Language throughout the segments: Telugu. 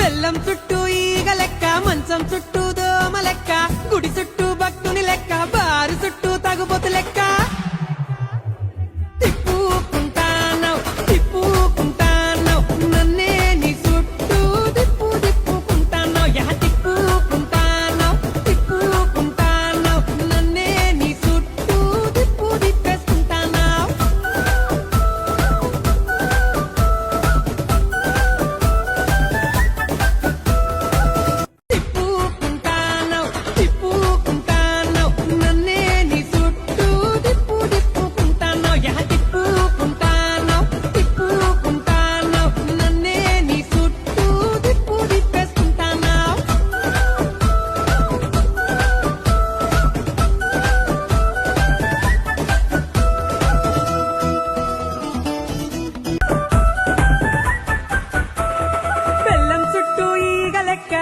బెల్లం చుట్టూ ఈగ లెక్క, మంచం చుట్టూ దోమ లెక్క, గుడి చుట్టూ భక్తుని లెక్క, బారు చుట్టూ తగుబోతు లెక్క. తిప్పుకుంటానవ్ తిప్పుకుంటానవ్ నన్నే నీ చుట్టూ తిప్పు తిప్పుకుంటానవ్, యహ తిప్పుకుంటానవ్ తిప్పుకుంటానవ్ నన్నే నీ చుట్టూ తిప్పు తిప్పేసుకుంటానవ్. తిప్పుకుంటానవ్ తిప్పుకుంటానవ్ నన్నే నీ చుట్టూ తిప్పు తిప్పుకుంటానవ్, యహ తిప్పుకుంటానవ్ తిప్పుకుంటానవ్ నన్నే నీ చుట్టూ తిప్పు తిప్పేసుకుంటానవ్. బెల్లం చుట్టూ ఈగ లెక్క,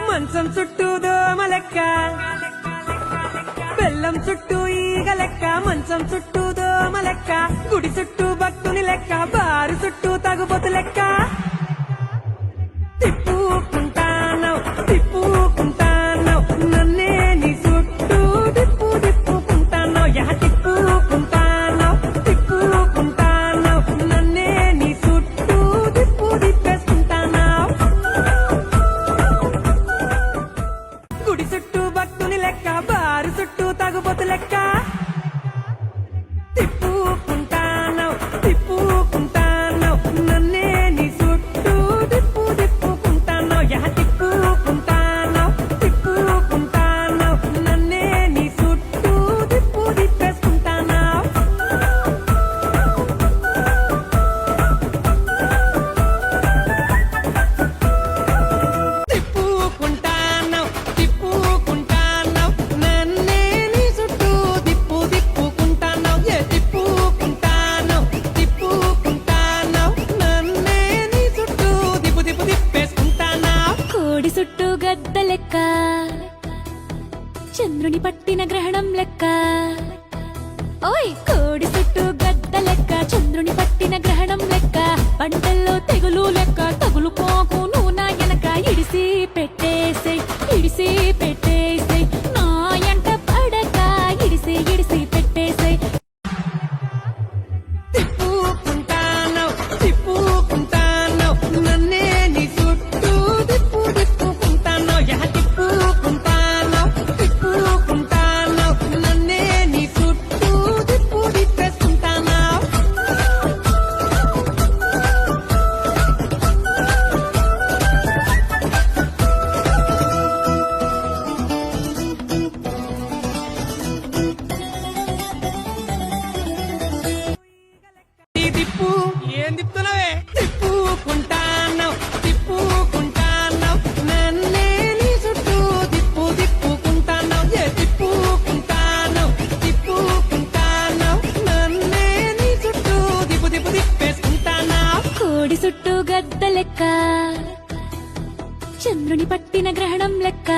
మంచం చుట్టూ దోమ లెక్క, బెల్లం చుట్టూ ఈగ లెక్క, మంచం చుట్టూ దోమ లెక్క, గుడి చుట్టూ భక్తుని లెక్క, బారు చుట్టూ తగుబోతు లెక్క. తిప్పుకుంటానవ్ తిప్పుకుంటానవ్ నన్నే నీ చుట్టూ తిప్పు తిప్పుకుంటానవ్, యహ తిప్పుకుంటానవ్ తిప్పుకుంటానవ్ నన్నే నీ చుట్టూ తిప్పు తిప్పేసుకుంటానవ్. గుడి చుట్టూ భక్తుని లెక్క, బారు చుట్టూ తగుబోతు లెక్క. తిప్పుకుంటానవ్ తిప్పుకుంటానవ్ నన్నే నీ చుట్టూ తిప్పు తిప్పుకుంటానవ్, యహ తిప్పుకుంటానవ్ తిప్పుకుంటానవ్ నన్నే నీ చుట్టూ తిప్పు తిప్పేసుకుంటానవ్. తిప్పుకుంటానవ్ తిప్పుకుంటానవ్ నన్నే నీ చుట్టూ తిప్పు తిప్పుకుంటానవ్, ఏ తిప్పుకుంటానవ్ తిప్పుకుంటానవ్ నన్నే నీ చుట్టూ తిప్పు తిప్పు తిప్పేసుకుంటానవ్. కోడి చుట్టూ గద్ద లెక్క, చంద్రుని పట్టిన గ్రహణం లెక్క. ఓయ్ కోడి చుట్టూ గద్ద లెక్క, చంద్రుని పట్టిన గ్రహణం లెక్క, పంటల్లో తెగులు లెక్క, తగులుకోకు నువ్వు నా వెనక, ఇడిసి పెట్టేసే ఇడిసి పెట్టేసే నా ఎంట పడక, ఇడిసి ఇడిసి పెట్టేసే. తిప్పుకుంటానవ్ తిప్పుకుంటానవ్ నన్నే నీ చుట్టూ తిప్పు తిప్పుకుంటానవ్, యహ తిప్పుకుంటానవ్ తిప్పుకుంటానవ్ నన్నే నీ చుట్టూ తిప్పు తిప్పేసుకుంటానవ్. తిప్పు ఏం తిప్పుతున్నావే? తిప్పుకుంటానవ్ తిప్పుకుంటానవ్ నన్నే నీ చుట్టూ తిప్పు తిప్పుకుంటానవ్, ఏ తిప్పుకుంటానవ్ తిప్పుకుంటానవ్ నన్నే నీ చుట్టూ తిప్పు తిప్పు తిప్పేసుకుంటానవ్. కోడి చుట్టూ గద్ద లెక్క, చంద్రుని పట్టిన గ్రహణం లెక్క.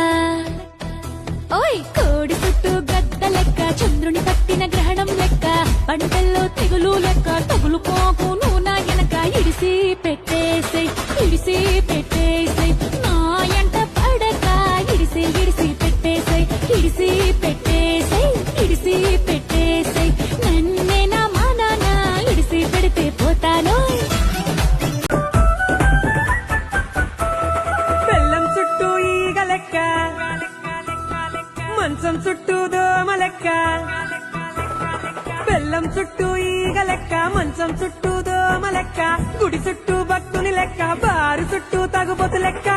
ఓయ్ కోడి చుట్టూ గద్ద లెక్క, చంద్రుని పట్టిన గ్రహణం లెక్క, పంటల్లో తెగులు లెక్క, తగులుకోకు నువ్వు నా వెనక, ఇడిసి పెట్టేసే ఇడిసి పెట్టేసే నా ఎంట పడక, ఇడిసి ఇడిసి పెట్టేసే ఇడిసి పెట్టేసే ఇడిసి పెట్టేసే నన్నే నా మానాన ఇడిసి పెడితే పోతాను. బెల్లం చుట్టూ ఈగ లెక్క, మంచం చుట్టూ దోమ లెక్క, బెల్లం చుట్టూ ఈగ లెక్క, మంచం చుట్టూ దోమ లెక్క, గుడి చుట్టూ భక్తుని లెక్క, బారు చుట్టూ తగుబోతు లెక్క.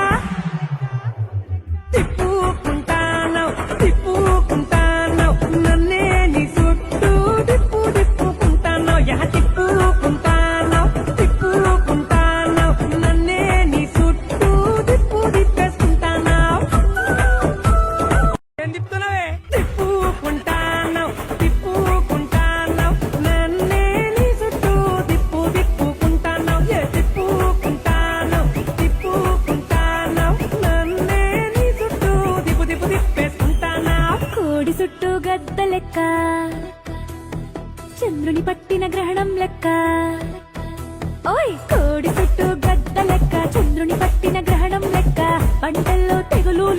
తిప్పుకుంటానవ్ తిప్పుకుంటానవ్ నన్నే నీ చుట్టూ తిప్పు తిప్పుకుంటానవ్, యహ తిప్పుకుంటానవ్ తిప్పుకుంటానవ్ నన్నే నీ చుట్టూ తిప్పు తిప్పేసుకుంటానవ్. ఏం తిప్పుతున్నావే? తిప్పుకుంటానవ్ తిప్పుకుంటానవ్ నన్నే నీ చుట్టూ తిప్పు తిప్పుకుంటానవ్, ఏ తిప్పుకుంటానవ్ తిప్పుకుంటానవ్ నన్నే నీ చుట్టూ తిప్పు తిప్పు తిప్పేసుకుంటానవ్. కోడి చుట్టూ గద్ద లెక్క, చంద్రుని పట్టిన గ్రహణం లెక్క. ఓయ్ కోడి చుట్టూ గద్ద లెక్క, చంద్రుని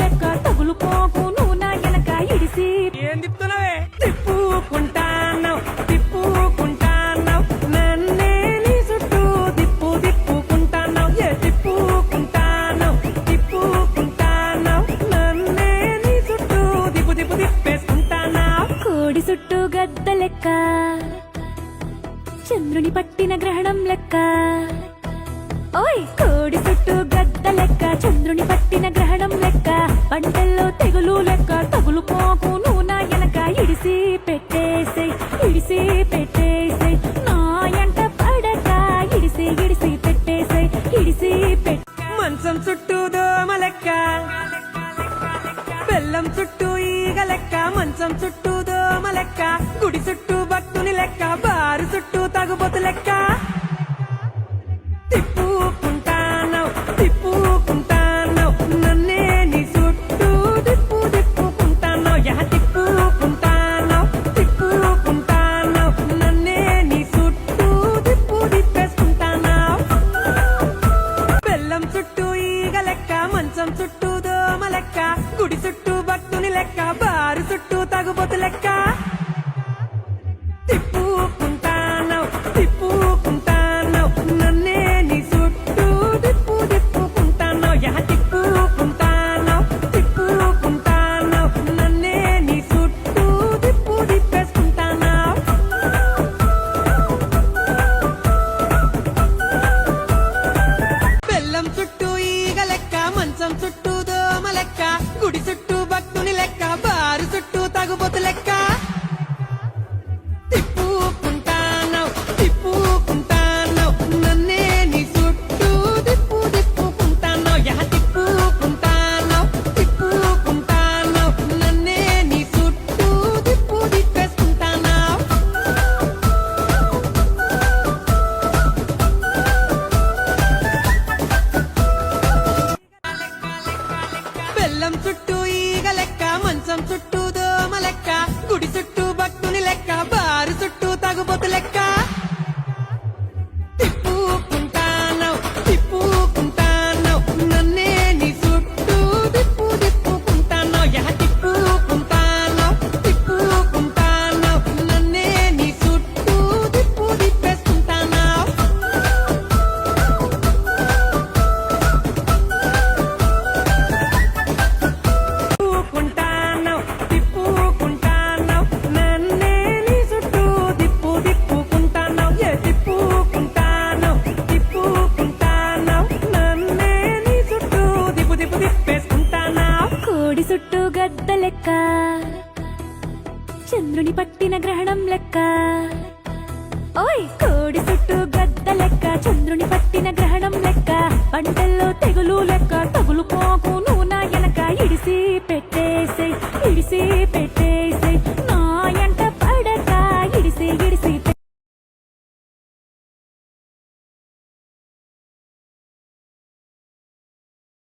లెక్క తగులుకోకు నువ్వు నా వెనక ఇడిసి ఏం తిప్పుతున్నావే తిప్పుకుంటాను తిప్పుకుంటాను నన్నే నీ చుట్టూ తిప్పుకుంటాను ఏ తిప్పుకుంటాను తిప్పుకుంటాను నన్నే నీ చుట్టూ తిప్పేసుకుంటానా కోడి చుట్టూ గద్ద లెక్క చంద్రుని పట్టిన గ్రహణం లెక్క ఓయ్ కోడి చుట్టూ గద్ద లెక్క చంద్రుని పట్టిన గ్రహణం లెక్క పంటల్లో తెగులు లెక్క తగులుకోకు నువ్వు నా వెనక ఇడిసి పెట్టేసై నా ఎంట పడక ఇడిసి పెట్టేసై ఇడిసి మంచం చుట్టూ దోమ లెక్క బెల్లం చుట్టూ ఈగ లెక్క మంచం చుట్టూ దోమ లెక్క గుడి చుట్టూ భక్తుని లెక్క బారు చుట్టూ తగుబోతు లెక్క తిప్పుకుంటాను నన్నే నీ చుట్టూ తిప్పుకుంటాను యహ తిప్పుకుంటాను నన్నే నీ చుట్టూ తిప్పేసుకుంటానా బెల్లం చుట్టూ ఈగ లెక్క మంచం చుట్టూ దోమ లెక్క గుడి చుట్టూ భక్తుని లెక్క బారు చుట్టూ తగుబోతు లెక్క తిప్పుకుంటాను నన్నే నీ చుట్టూ తిప్పుకుంటాను యహ తిప్పుకుంటాను నన్నే నీ చుట్టూ తిప్పేసుకుంటానా బెల్లం చుట్టూ ఈగ లెక్క మంచం చుట్టూ దోమ లెక్క గుడి చుట్టూ భక్తుని లెక్క బారు చుట్టూ తగుబోతు లెక్క తిప్పుకుంటాను నన్నే నీ చుట్టూ తిప్పుకుంటాను యహ తిప్పుకుంటాను నన్నే నీ చుట్టూ తిప్పేసుకుంటానా బెల్లం చుట్టూ ఈగ లెక్క మంచం చుట్టూ దోమ లెక్క గుడి చుట్టూ భక్తుని లెక్క బారు చుట్టూ తగుబోతు లెక్క తిప్పుకుంటాను నన్నే నీ చుట్టూ తిప్పుకుంటాను యహ తిప్పుకుంటాను నన్నే నీ చుట్టూ తిప్పేసుకుంటానా తిప్పుకుంటాను నన్నే నీ చుట్టూ తిప్పుకుంటాను ఏ తిప్పుకుంటాను నన్నే నీ చుట్టూ తిప్పేసుకుంటానా కోడి చుట్టూ గద్ద లెక్క చంద్రుని పట్టిన గ్రహణం లెక్క ఓయ్ కోడి చుట్టూ గద్ద లెక్క చంద్రుని పట్టిన గ్రహణం లెక్క పంటల్లో తెగులు లెక్క తగులుకోకు నువ్వు నా వెనక ఇడిసి పెట్టేసై